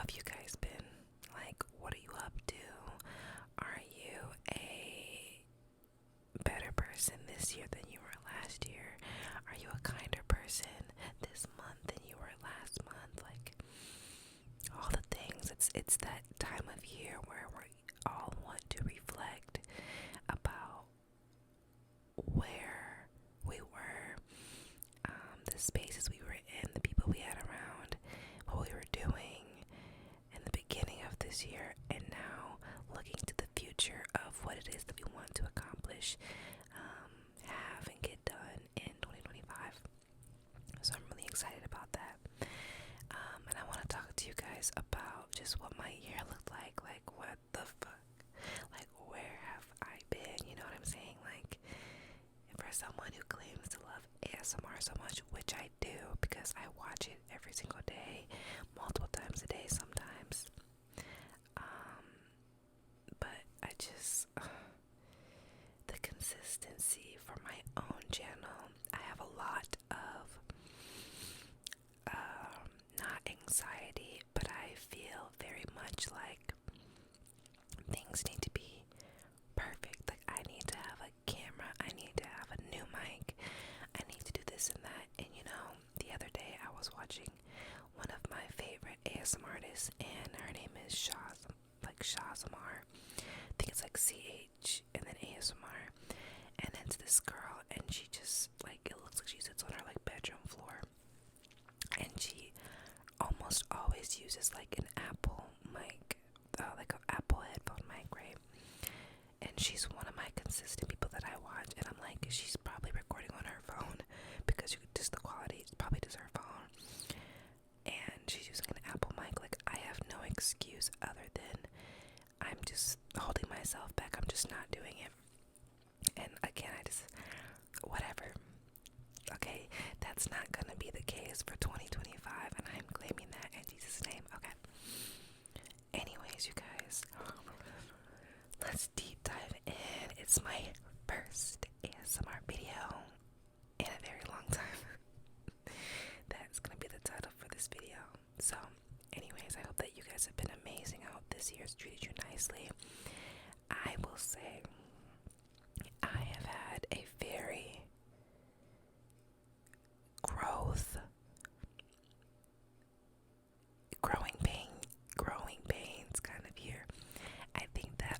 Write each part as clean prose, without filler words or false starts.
have you guys been? Like, what are you up to? Are you a better person this year than you were last year? Are you a kinder person this month than you were last month? Like, all the things. It's that time of year where we all want to reflect about where we were, the spaces we were in, the people we had around, what we were doing in the beginning of this year, and now looking to the future of what it is that we want to accomplish, have and get done in 2025. So I'm really excited about that. And I want to talk to you guys about just what my year looked like what the fuck, like where have I been, you know what I'm saying? Like, for someone who claims to love ASMR so much, which I do because I watch it every single day, multiple times a day sometimes, but I just, the consistency for my own channel, I have a lot of, not anxiety, but I feel very much like things need to be perfect. Like, I need to have a camera, I need to have a new mic, I need to do this and that. And you know, the other day I was watching one of my favorite ASMR artists, and her name is Shazamar. I think it's like CH and then ASMR. And it's this girl, and she just, like, it looks like she sits on her like bedroom floor, and she almost always uses like an Apple mic, like an Apple headphone mic, right? And she's one of my consistent people that I watch, and I'm like, she's probably recording on her phone because you could just, the quality is probably just her phone, and she's using an Apple mic. Like, I have no excuse other than I'm just holding myself back. I'm just not doing it. And again, I just, whatever. Okay, that's not gonna be the case for 2025, and I'm claiming that in Jesus' name. Okay. Anyways, you guys, let's deep dive in. It's my first ASMR video in a very long time. That's gonna be the title for this video. So, anyways, I hope that you guys have been amazing. I hope this year's treated you nicely. I will say, I have had a very growing pains kind of year. I think that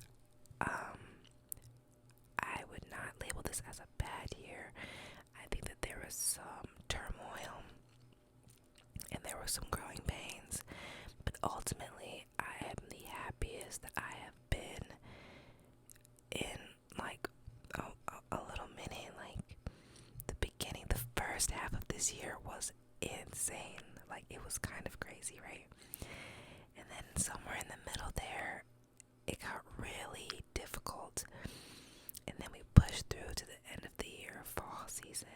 I would not label this as a bad year. I think that there was some turmoil and there were some growing pains, but ultimately I am the happiest that I have been in like a little minute. Like, the beginning, the first half of this year was insane. Like, it was kind of crazy, right? And then somewhere in the middle there, it got really difficult. And then we pushed through to the end of the year, fall season,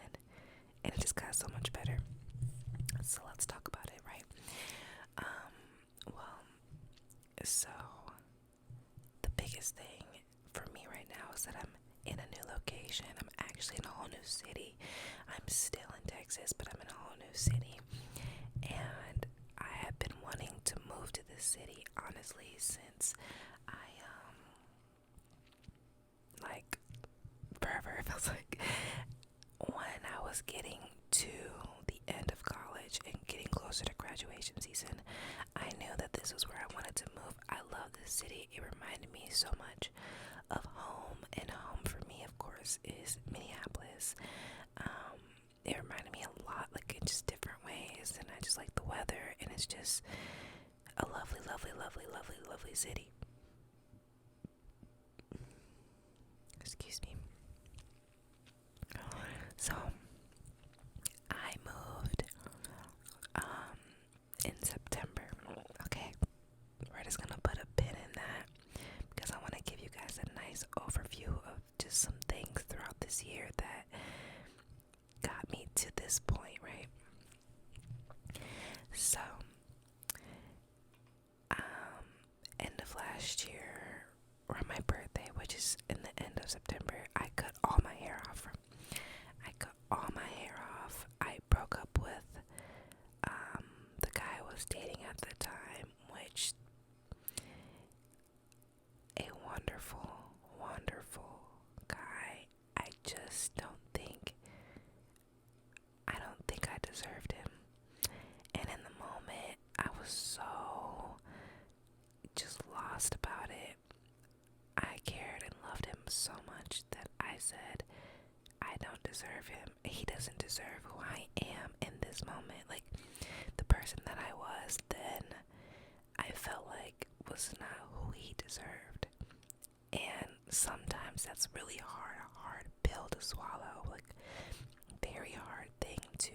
and it just got so much better. So let's talk about it, right? Well, so the biggest thing for me right now is that I'm in a new location. I'm actually in a whole new city. I'm still in Texas, but I'm in a whole new city. And I have been wanting to move to this city, honestly, since I, like, forever. It feels like when I was getting to the end of college and getting closer to graduation season, I knew that this was where I wanted to move. I love this city. It reminded me so much of home, and home for me, of course, is Minneapolis. It reminded me a lot, like, in just different ways, and I just like the weather, and it's just a lovely, lovely, lovely, lovely, lovely city. Excuse me. So, I moved in September. Okay, we're just gonna put a pin in that because I want to give you guys a nice overview of just some things throughout this year that got me to this point, right? So, end of last year, or my birthday, which is in the end of September, I cut all my hair off. I broke up with the guy I was dating at the time, which just lost about it. I cared and loved him so much that I said, I don't deserve him. He doesn't deserve who I am in this moment. Like, the person that I was then, I felt like was not who he deserved. And sometimes that's really a hard pill to swallow. Like, very hard thing to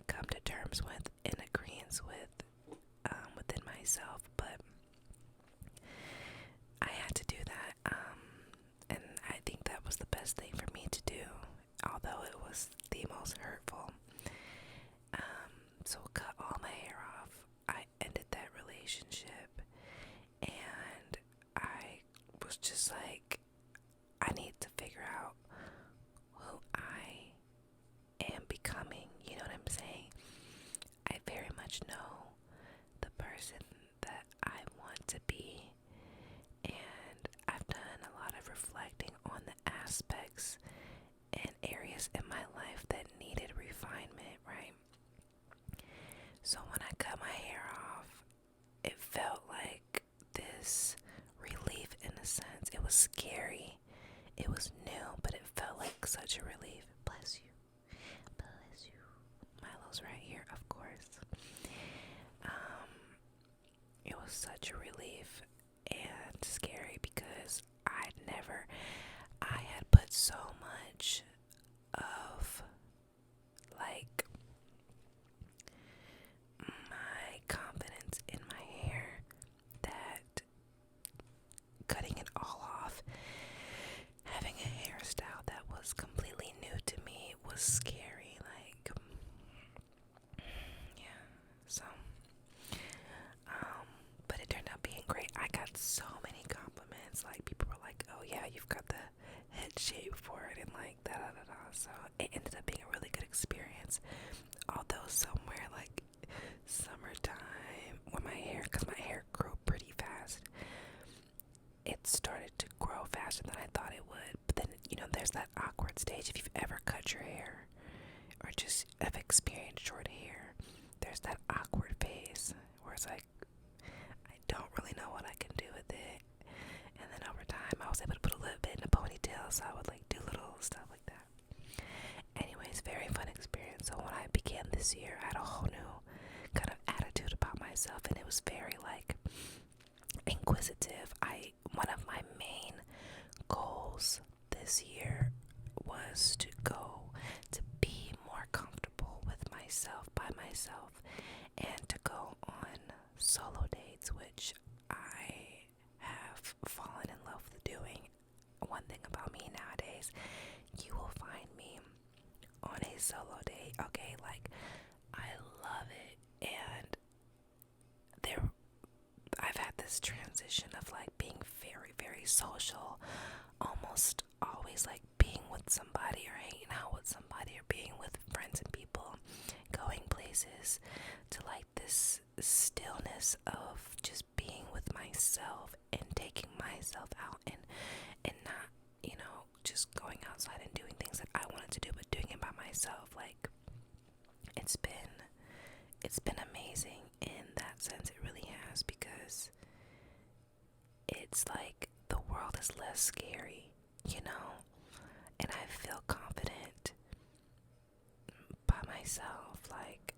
come to terms with and agreement with within myself. But I had to do that. And I think that was the best thing for me to do, although it was the most hurtful. So cut all my hair off. I ended that relationship, and I was just like, I need to figure out who I am becoming. You know what I'm saying? I very much know the person that I want to be, and I've done a lot of reflecting on the aspects and areas in my life that needed refinement, right? So when I cut my hair off, it felt like this relief in a sense. It was scary. It was new, but it felt like such a relief. Bless you. Bless you. Milo's right here, of course. It was such a relief and scary because I had put so much of like my confidence in my hair that cutting it all off, having a hairstyle that was completely new to me, was scary. Like, yeah. So, but it turned out being great. I got so many compliments. Like, people were like, "Oh yeah, you've got the head shape for it," and like da da da da. So it ended up being a really good experience. Although somewhere like summertime, when because my hair grew pretty fast, it started to grow faster than I thought it would. But then, there's that awkward stage. If you've ever cut your hair or just have experienced short hair, there's that awkward phase where it's like, I don't really know what I can do with it. And then over time, I was able to put a little bit in a ponytail, so I would like do little stuff like that. Anyways, very fun experience. So when I began this year, I had a whole new kind of attitude about myself, and it was very like inquisitive. One of my main goals this year was to be more comfortable with myself, by myself, and to go on solo dates, which I have fallen in love with doing. One thing about me nowadays, you will find me on a solo date, okay? Like, I love it. And I've had this transition of like being very, very social, almost always like being with somebody or hanging out with somebody or being with friends and people, going places, to like this stillness of just being with myself and taking myself out and not, just going outside and doing things that I wanted to do, but doing it by myself. Like, it's been amazing in that sense. It really has, because it's like the world is less scary, and I feel confident by myself. Like,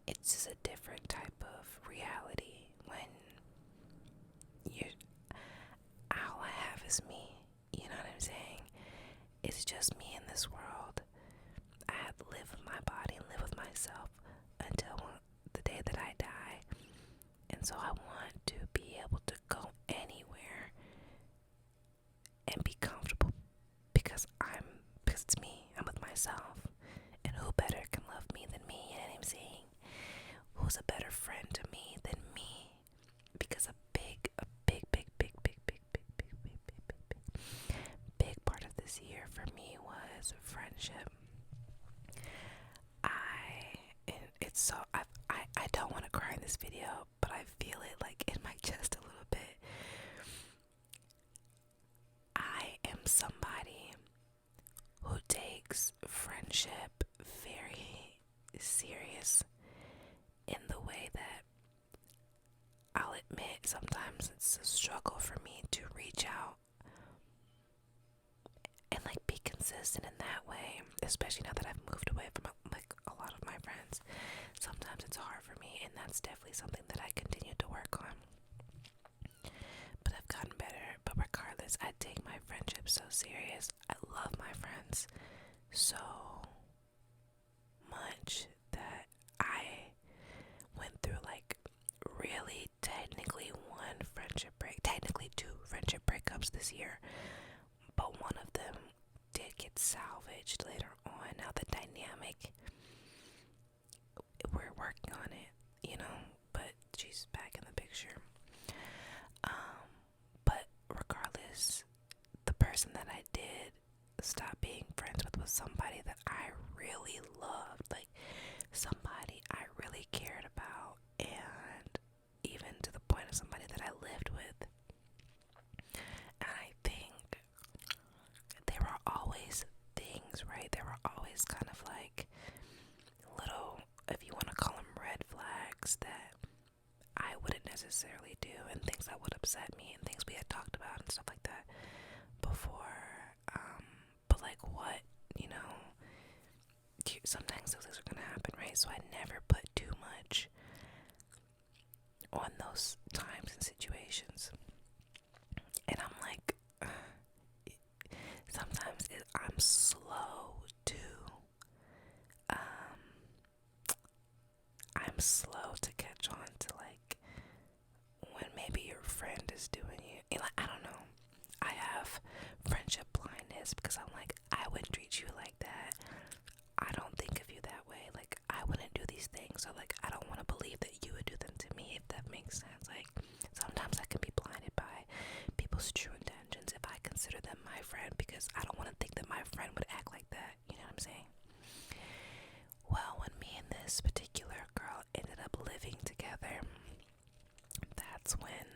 it's just a different type of reality when all I have is me. You know what I'm saying? It's just me in this world. I have to live with my body and live with myself until the day that I die. And so I want to be able to go anywhere and be comfortable because it's me. I'm with myself. And who better can love me than me? You know what I'm saying? Who's a better friend to me than me? Because a big part of this year for me was friendship. I don't want to cry in this video, but I feel it like in my chest a little bit. I am somebody who takes friendship very serious, in the way that I'll admit sometimes it's a struggle for me to reach out and like be consistent in that way, especially now that I've moved away from like a lot of my friends. Sometimes it's hard for me, and that's definitely something that I continue to work on. But I've gotten better. But regardless, I take my friendship so serious. I love my friends so much that I went through like really technically one friendship break, technically two friendship breakups this year, but one of them did get salvaged later on. Now the dynamic, we're working on it, you know, but she's back in the picture. But regardless, the person that I did stop being friends with was somebody that I really loved, like somebody I really cared about, and even to the point of somebody that I lived with. And I think there were always things, right? There were always kind of like little, if you want to call them red flags, that I wouldn't necessarily do, and things that would upset me, and things we had talked about and stuff like that before. But like what, you know, sometimes those things are gonna happen, right? So I never put too much on those times and situations. And I'm like, sometimes I'm slow to, I'm slow to catch on to like when maybe your friend is doing you, like, I don't know. I have friendship blindness because I'm like, I wouldn't treat you like that. I don't think of you that way. Like, I wouldn't do these things. So like, I don't want to believe that you would do them to me, if that makes sense. Like, sometimes I can be blinded by people's true intentions if I consider them my friend, because I don't want to think that my friend would act like that. You know what I'm saying? Well, when me and this particular girl ended up living together, that's when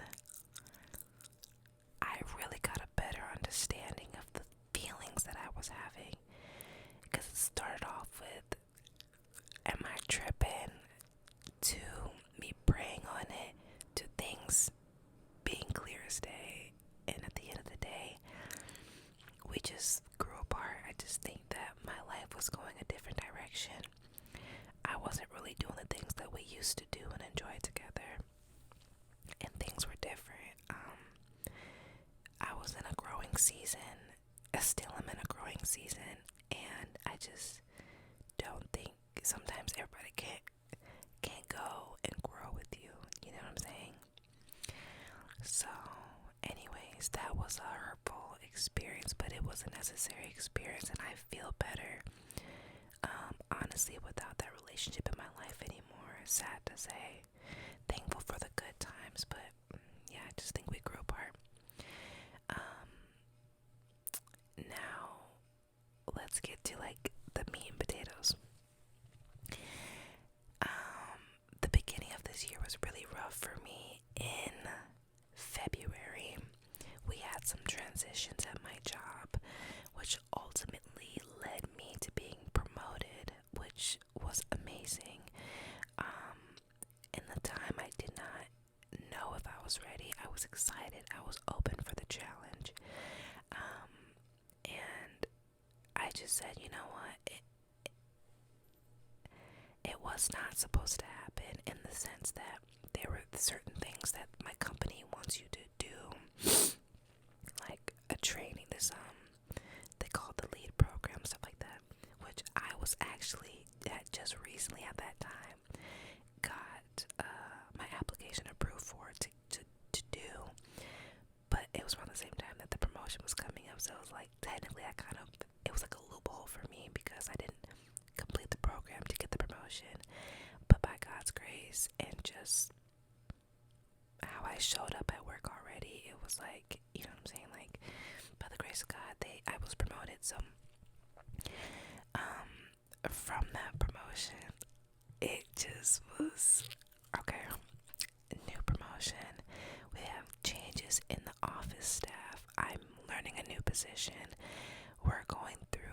I really got a better understanding of the feelings that I was having. Because it started off with, am I tripping, to me praying on it, to things being clear as day. And at the end of the day, we just grew apart. I just think that my life was going a different direction. I wasn't really doing the things that we used to do and enjoy together, and things were different. I was in a growing season. I still am in a growing season, and I just don't think sometimes everybody can't go and grow with you. You know what I'm saying? So, anyways, that was a hurtful experience, but it was a necessary experience, and I feel better. Honestly, without that relationship in my life anymore. Sad to say. Thankful for the good times, but yeah, I just think we grew apart. Now, let's get to like the meat and potatoes. The beginning of this year was really rough for me. In February, we had some transitions at my job, which ultimately led me to being promoted, which was amazing. In the time, I did not know if I was ready. I was excited. I was open for the challenge. And I just said, you know what? It was not supposed to happen, in the sense that there were certain things that my company wants you to do, like a training, this they call it the lead program, stuff like that, which I was actually just recently at that time got my application approved for to do, but it was around the same time that the promotion was coming up, so it was like technically it was like a loophole for me because I didn't complete the program to get the promotion. But by God's grace and just how I showed up at work already, it was like, you know what I'm saying, like by the grace of God, I was promoted. So from that promotion, it just was okay. New promotion, we have changes in the office staff, I'm learning a new position, we're going through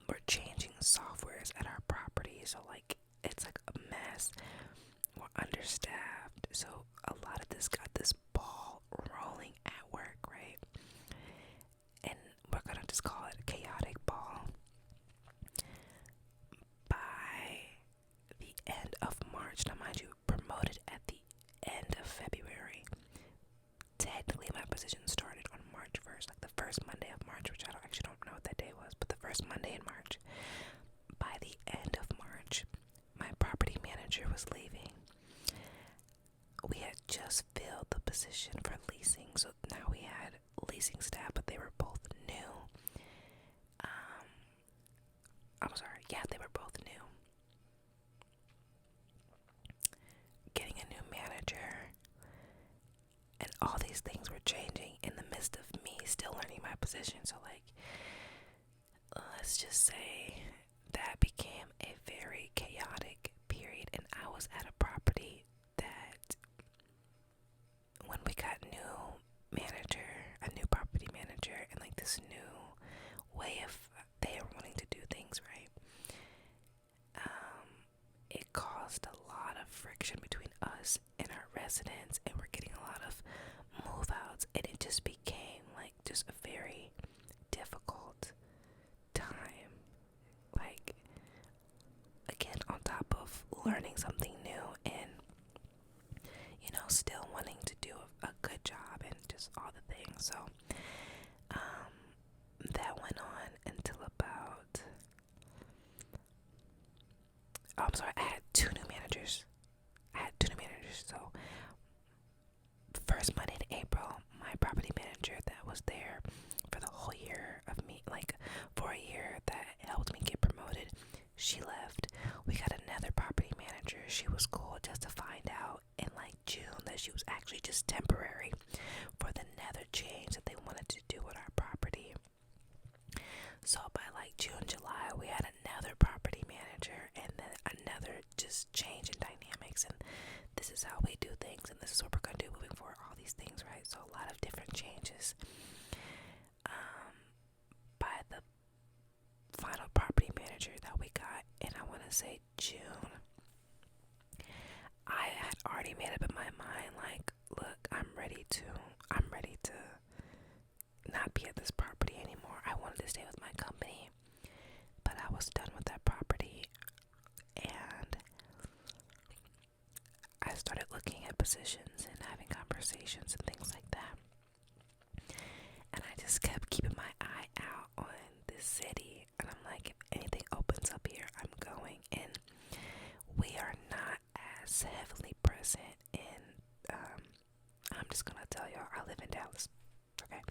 we're changing softwares at our property, so like it's like a mess. We're understaffed, so a this got this ball rolling at work, right? And we're gonna just call it a chaotic ball. By the end of March, now mind you, promoted at the end of February. Technically, my position started on March 1st, like the first Monday of March, which I actually don't know what that day was, but the first Monday in March. By the end of March, my property manager was leaving. We had just filled the position for leasing, so now we had leasing staff, but they were both new. They were both new. Getting a new manager, and all these things were changing in the midst of me still learning my position. So, like, let's just say that became a very chaotic period, and I was at a property that when we got a new property manager, and like this new way of they are wanting to do things, right? It caused a lot of friction between us and our residents, and we're getting a lot of move outs, and it just became like just a very difficult time. Like, again, on top of learning something new and still wanting to do a good job and just all the things. So that went on until about I had two new managers. So first Monday in April, my property manager that was there for the whole year of me, like for a year, that helped me get promoted, she left. We got another property manager. She was cool, just to find out in like June that she was actually just temporary for the nether change that they wanted to do with our property. So by like June, July, we had another property manager, and then another just change in dynamics, and this is how we do things, and this is what we're going to do moving forward, all these things, right? So a lot of different changes. By the final property manager that we got, and I want to say June, I had already made up in my mind, like, look, I'm ready to not be at this property anymore. I wanted to stay with my company, but I was done with that property, and I started looking at positions and having conversations and things like that. And I just kept keeping my eye out on this city, and I'm like, if anything opens up here, I'm going. And we are not as heavily present in I'm just gonna tell y'all, I live in Dallas, okay?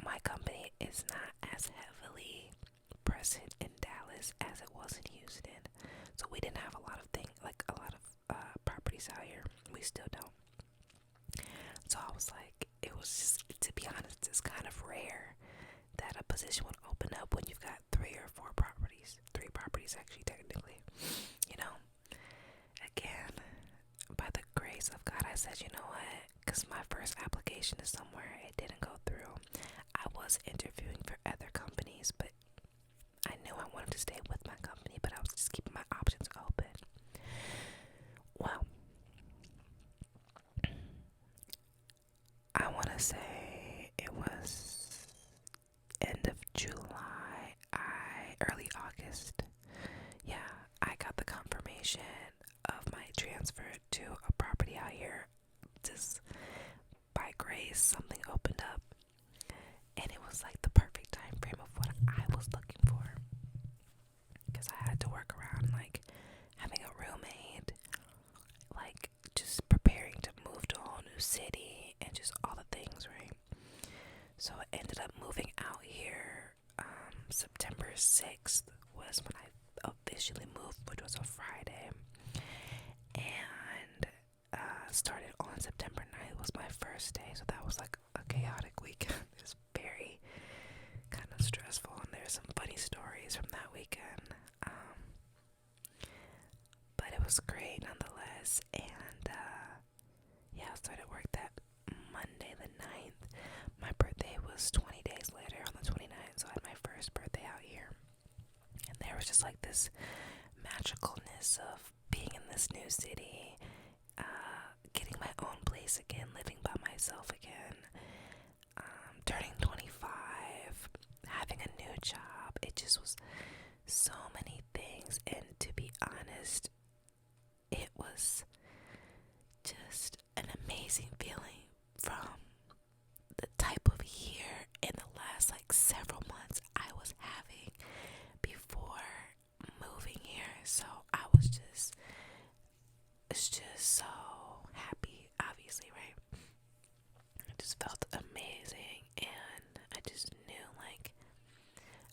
My company is not as heavily present in Dallas as it was in Houston, so we didn't have a lot of properties out here. We still don't. So I was like, it was just, to be honest, it's kind of rare that a position would open up when you've got 3 or 4 properties. 3 properties, actually, technically. Again, by the grace of God, I said, you know what? Because my first application is somewhere, it didn't go through. I was interviewing for other companies, but I knew I wanted to stay with my company, but I was just keeping my options open. Well, I want to say it was end of July, early August. Yeah, I got the confirmation of my transfer to a property out here. Just by grace, something opened up, and it was like the perfect time frame of what I was looking for, because I had to work around like having a roommate, like just preparing to move to a whole new city, and just all the things, right? So I ended up moving out here. September 6th was when I officially moved, which was a Friday, and started on September 9th was my first day. So that was like a chaotic weekend. It was very kind of stressful, and there's some funny stories from that weekend, but it was great nonetheless. And yeah, I started work that Monday the 9th. My birthday was 20 days later, on the 29th, so I had my first birthday out here, and there was just like this magicalness of being in this new city, getting my own place place again, living by myself again, turning 25, having a new job. It just was so many things, and to be honest, it was just an amazing feeling from the type of year in the last like several months I was having before moving here. So it's just so happy, obviously, right? I just felt amazing, and I just knew like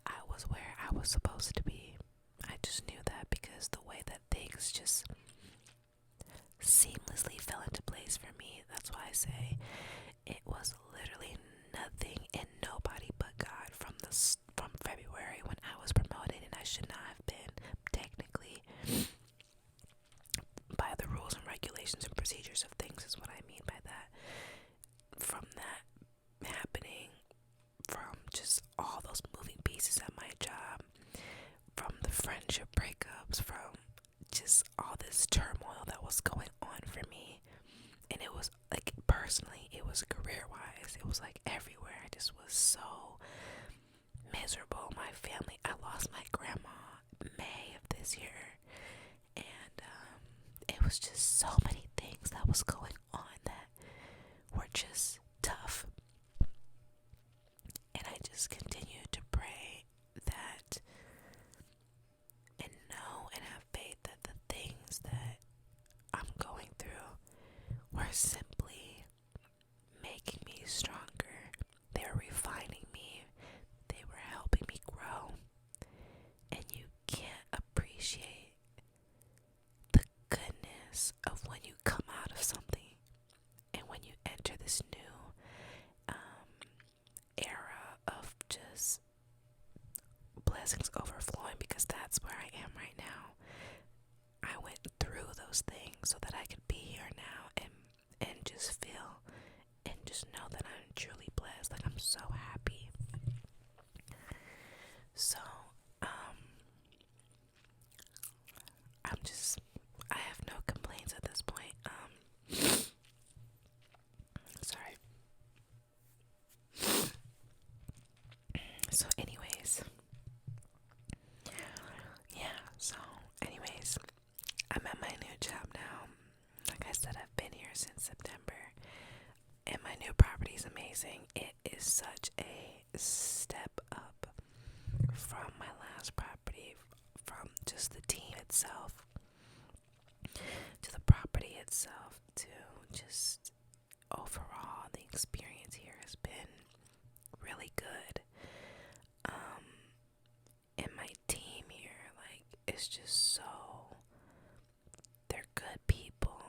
I was where I was supposed to be. I just knew that because the way that things just seamlessly fell into place for me. That's why I say it was literally nothing and nobody but God from February when I was promoted, and I should not have been technically by the rules and regulations and procedures of things is what I mean by that. From that happening, from just all those moving pieces at my job, from the friendship breakups, from just all this turmoil that was going on for me. And it was like personally, it was career wise, it was like everywhere. I just was so miserable. My family, I lost my grandma May of this year, and it was just so many things that was going on that were just tough. And I just continued to pray that and know and have faith that the things that I'm going through were simply making me stronger. They were refining me. They were helping me grow. And you can't appreciate the goodness of when you come out of something and when you enter this new era of just blessings overflowing, because that's where I am right now. I went through those things so that I could be here now and just feel and just know that I'm truly blessed. Like, I'm so happy. So I have no complaints at this point. Sorry. So anyways, I'm at my new job now. Like I said, I've been here since September, and my new property is amazing. It is such a step up from my last property, from just the team itself, to the property itself, to just overall the experience here has been really good. And my team here, like, it's just so, they're good people.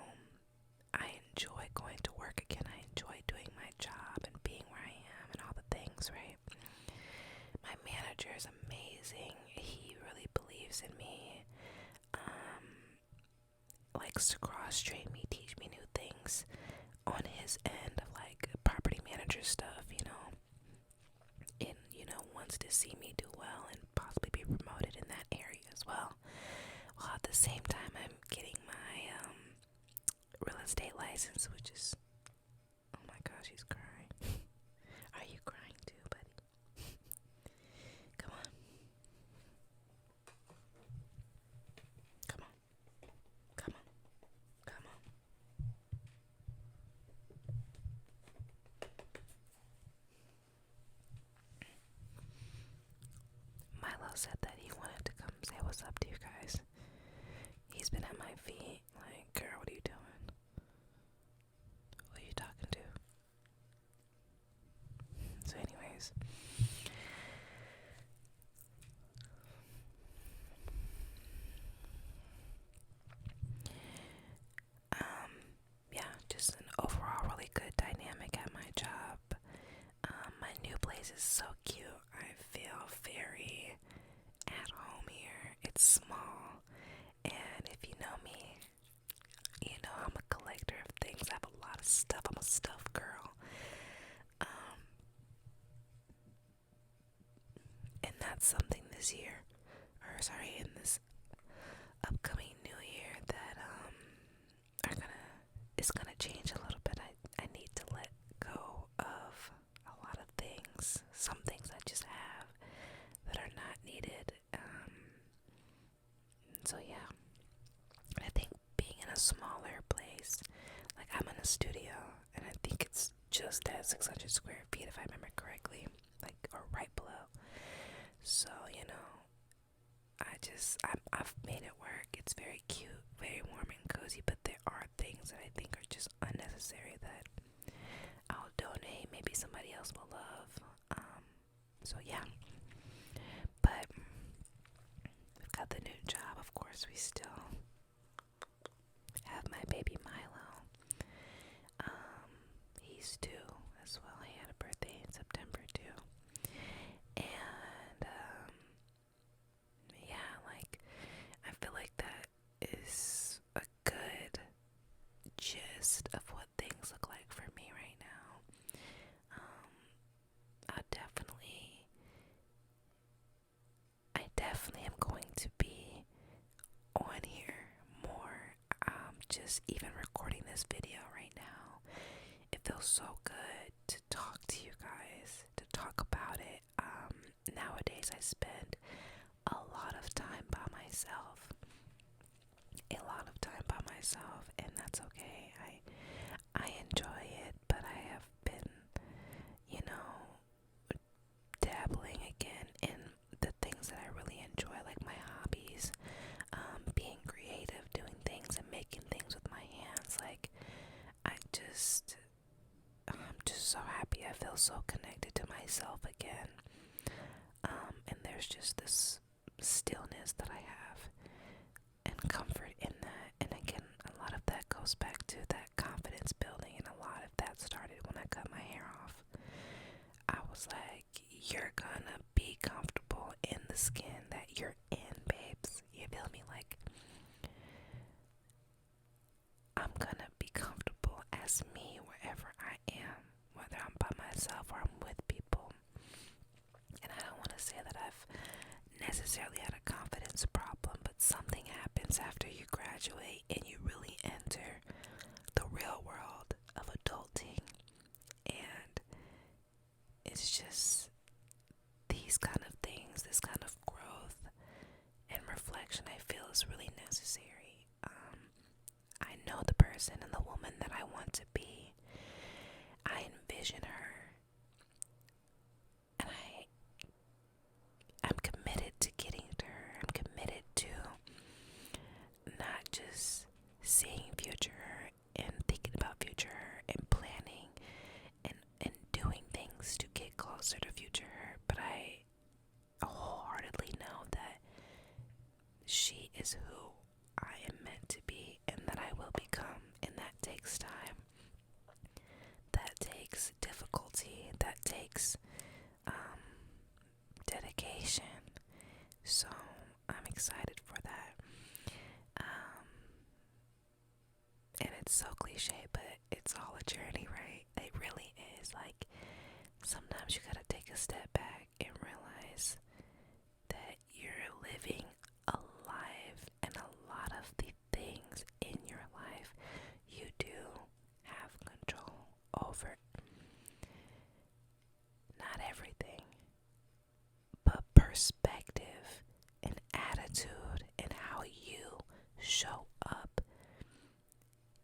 I enjoy going to work again. I enjoy doing my job and being where I am and all the things, right? My manager is amazing. He really believes in me. Likes to cross-train me, teach me new things on his end of like property manager stuff, and wants to see me do well and possibly be promoted in that area as well. While at the same time, I'm getting my real estate license, which is, oh my gosh, he's crying. Are you crying too, buddy? Come on. Come on. Come on. Come on. Milo said that he wanted to come say what's up to you guys. He's been at my feet, like, girl, what are you doing? Who are you talking to? So anyways, yeah, just an overall really good dynamic at my job. My new place is so cute. I feel very at home here. It's small, and if you know me, you know I'm a collector of things. I have a lot of stuff. I'm a stuff girl. And that's something this year, in this upcoming new year, that it's gonna change a little bit. just at 600 square feet, if I remember correctly, like, or right below. So, I've made it work. It's very cute, very warm and cozy, but there are things that I think are just unnecessary that I'll donate. Maybe somebody else will love. So yeah. But we've got the new job. Of course, we still have my baby Milo. He's 2 as well. He had a birthday in September too. And yeah, like, I feel like that is a good gist of what things look like for me right now. I definitely am going to be on here more. Just even recording this video right now, it feels so good to talk to you guys, to talk about it. Nowadays I spend a lot of time by myself. And that's okay. I enjoy it, but I have been, dabbling again in the things that I really enjoy, like my hobbies, being creative, doing things and making things with my hands. Like, I'm just so happy. I feel so connected to myself again. And there's just this stillness that I have and comfort in that. And again, a lot of that goes back to that confidence building, and a lot of that started when I cut my hair off. I was like, you're gonna be comfortable in the skin that you're in, babes. You feel me? Like, I'm gonna be comfortable as me wherever I am, whether I'm by myself or I'm with people. And I don't want to say that I've necessarily had a confidence problem, but something happens after you graduate and you really enter the real world of adulting. And it's just these kind of things, this kind of growth and reflection, I feel is really necessary. I know the person and the woman that I want to be. I envision her, and I'm committed to getting to her. I'm committed to not just seeing future her and thinking about future her and planning and doing things to get closer to future her, but I wholeheartedly know that she is who I am meant to be and that I will become, and that takes time, that takes difficulty, that takes dedication. So I'm excited for that. And it's so cliche, but it's all a journey, right? It really is. Like, sometimes you gotta take a step back and realize that you're living a life, and a lot of the things in your life you do have control over. Not everything, but perspective and attitude and how you show up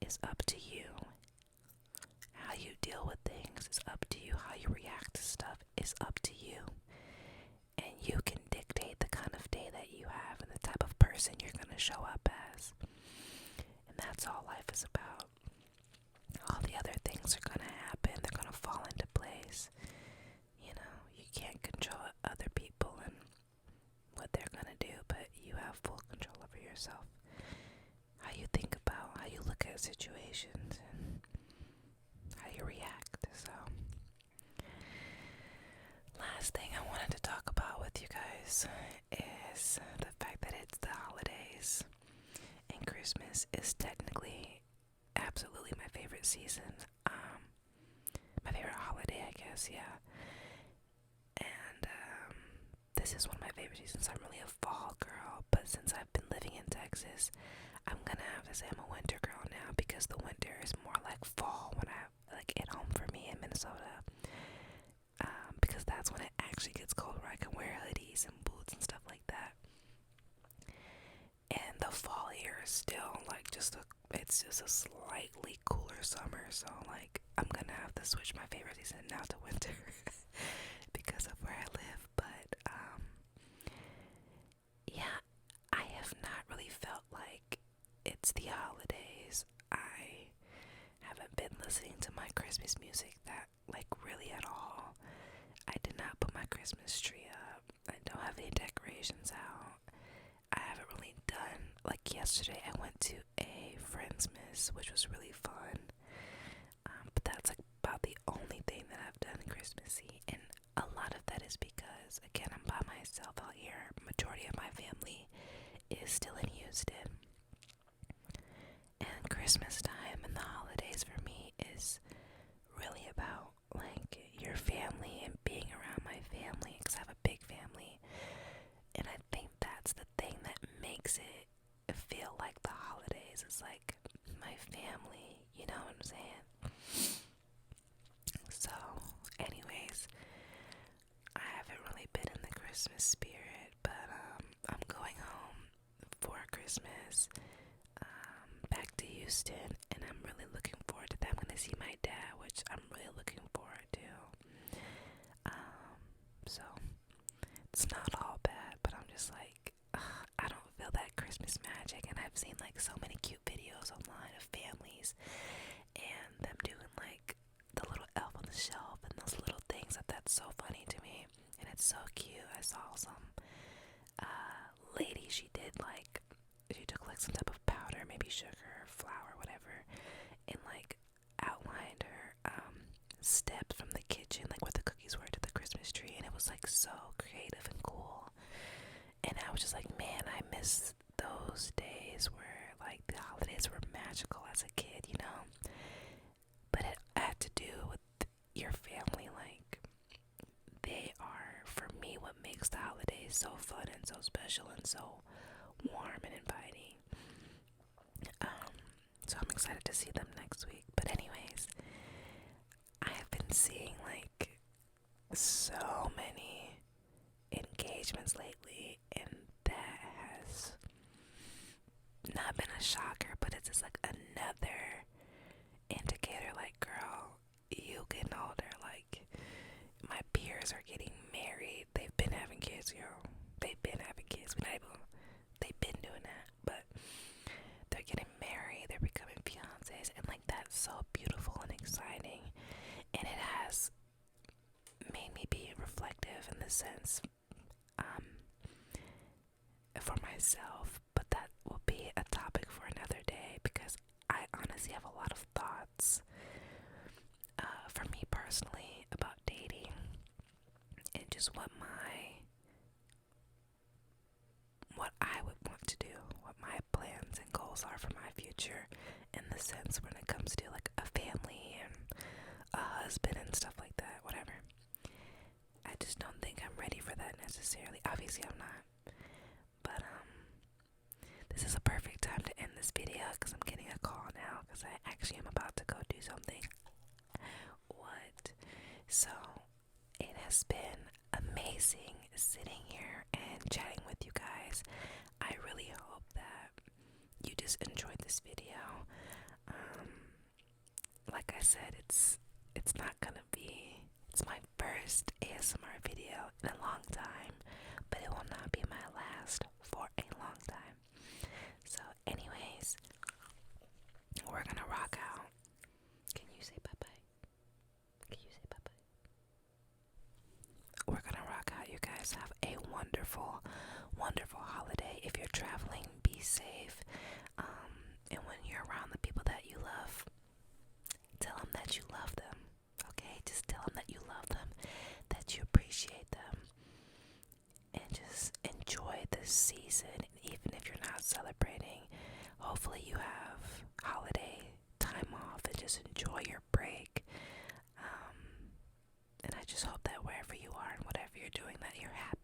is up to you. How you deal with things is up to you. How you react to stuff is up to you. And you can dictate the kind of day that you have and the type of person you're going to show up as. And that's all life is about. All the other things are going to happen. They're going to fall into place. You can't control other people and what they're going to do, but you have full control over yourself. How you think about, how you look at situations, and how you react. So, last thing I wanted to talk about with you guys is the fact that it's the holidays, and Christmas is technically absolutely my favorite season. My favorite holiday, I guess, yeah. And this is one of my favorite seasons. I'm really a fall girl, but since I've been living in Texas, I'm gonna have to say I'm a winter girl now, because the winter is more like fall when I like at home for me in Minnesota. Because that's when it actually gets cold, where I can wear hoodies and boots and stuff like that. And the fall here is still like it's just a slightly cooler summer, so like I'm gonna have to switch my favorite season now to winter because of where I live. But yeah, I have not really felt like it's the holidays. I haven't been listening to my Christmas music that like really at all. I did not put my Christmas tree up. I don't have any decorations out. I haven't really done, like yesterday I went to a Friendsmas, which was really fun. But that's like about the only thing that I've done Christmassy. And a lot of that is because, again, I'm by myself out here. Majority of my family is still in Houston. And Christmas time and the holidays for me is really about like your family and being around my family, because I have a big family. And I think that's the thing that makes it feel like the holidays. It's like my family, you know what I'm saying? So, anyways, I haven't really been in the Christmas spirit, but I'm going home for Christmas, back to Houston, and I'm really looking forward to that. I'm gonna see my dad, which I'm really looking forward to. So it's not all bad, but I'm just like, I don't feel that Christmas magic. And I've seen like so many cute videos online of families and them doing like the little elf on the shelf and those little things. That's so funny to me, and it's so cute. I saw some lady, she took like some type of powder, maybe sugar or flour, whatever, and like outlined her steps from the kitchen, like where the cookies were to the Christmas tree, and it was like so creative and cool. And I was just like, man, I miss those days where like the holidays were magical as a kid, you know. But it had to do with your family. Like, they are, for me, what makes the holidays so fun and so special and so warm and inviting. So I'm excited to see them next week. But anyways, I have been seeing like so many engagements lately, and that has not been a shocker, but it's just like another indicator, like, girl, you getting older. Like, my peers are getting married. They've been having kids, girl. They've been having kids. They've been doing that, but they're getting married. They're becoming fiancés, and like that's so beautiful and exciting. And it has made me be reflective in the sense, for myself. But that will be a topic for another day, because I honestly have a lot of thoughts, for me personally, about dating and just what I would want to do, what my plans and goals are for my future, in the sense when it comes to like a family and a husband and stuff like that, whatever. I just don't think I'm ready for that necessarily. Obviously I'm not. But this is a perfect time to end this video, because I'm getting a call now, because I actually am about to go do something. What? So it has been amazing sitting here and chatting with you guys. I really hope that you just enjoyed this video. Like I said, it's not gonna be, it's my first ASMR video in a long time, but it will not be my last for a long time. So anyways, we're gonna rock out. Can you say bye-bye? Can you say bye-bye? We're gonna rock out, you guys. Have a wonderful, wonderful holiday. If you're traveling, be safe. And when you're around the people that you love, tell them that you love them. Okay? Just tell them that you love them, that you appreciate them, and just enjoy this season. And even if you're not celebrating, hopefully you have holiday time off and just enjoy your break. And I just hope that wherever you are and whatever you're doing, that you're happy.